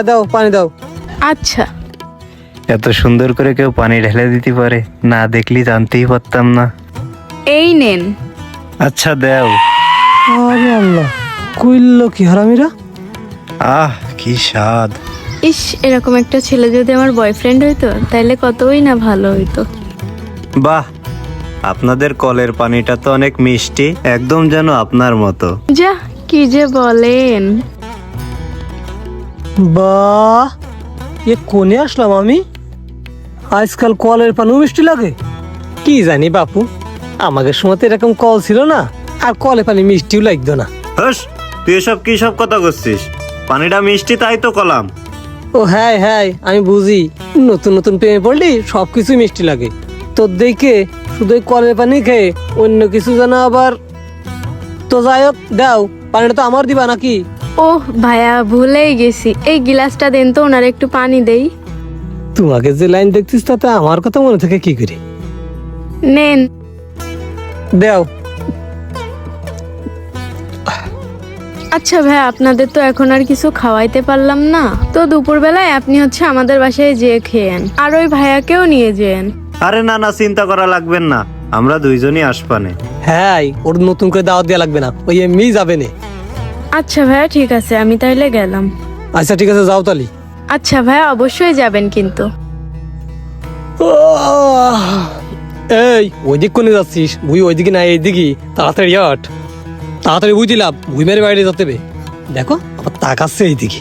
দাও পানি দাও। আচ্ছা। এত সুন্দর করে কেউ পানি ঢেলে দিতে পারে, না দেখলি জানতেই পারতাম না। এই নেন। আচ্ছা দাও। আরে আল্লাহ, কইলো কি হারামিরা। আহ কি স্বাদ। ইস, এরকম একটা ছেলে যদি আমার বয়ফ্রেন্ড হইতো তাহলে কতই না ভালো হইতো। বাহ, আপনাদের কলের পানিটা তো অনেক মিষ্টি, একদম যেন আপনার মতো। যা, কি যে বলেন। বাহ, এ কোনে আসলাম আমি? আজকাল কলের পানি মিষ্টি লাগে? কি জানি বাপু, আমাদের সময় তো এরকম কল ছিল না, আর কলের পানি মিষ্টিও লাগতো না। হস, তুই এসব কি সব কথা করছিস? পানিটা মিষ্টি তাই তো কলাম। ও হ্যাঁ হ্যাঁ, আমি বুঝি, নতুন নতুন প্রেমে পড়লি সবকিছু মিষ্টি লাগে। তোর দেখে শুধু কলের পানি খেয়ে অন্য কিছু যেন আবার। তো যাই হোক, দাও পানিটা তো আমার দিবা নাকি? ওহ ভাইয়া, ভুলেই গেছি, এই গিলাসটা দেন তো, ওনার একটু পানি দেই। তোমাকে যে লাইন দেখছিস তাতে আমার কথা মনে থাকে কি করে? নেন। দাও। আচ্ছা ভাইয়া, আপনাদের তো এখন আর কিছু খাওয়াইতে পারলাম না, তো দুপুরবেলায় আপনি হচ্ছে আমাদের বাসায় যেয়ে খেয়েন, আর ওই ভাইয়াকেও নিয়ে যেন। আরে না না, চিন্তা করা লাগবেন না, আমরা দুইজনই আসবানে। হ্যাঁ, ওর নতুন করে দাওয়াত দেওয়া লাগবে না, ওই এমনি যাবে না। আচ্ছা ভাইয়া, ঠিক আছে, আমি তাইলে গেলাম। আচ্ছা ঠিক আছে, যাও তালি। আচ্ছা ভাইয়া, অবশ্যই যাবেন কিন্তু। এই ওইদিক কোনে যাচ্ছিস? ভুই ওইদিকে না এইদিকে, তাড়াতাড়ি আট। তাড়াতাড়ি বুঝ দিলাম, ভুই মেরে বাইরে যেতে হবে। দেখো আবার তাকাচ্ছে এইদিকে।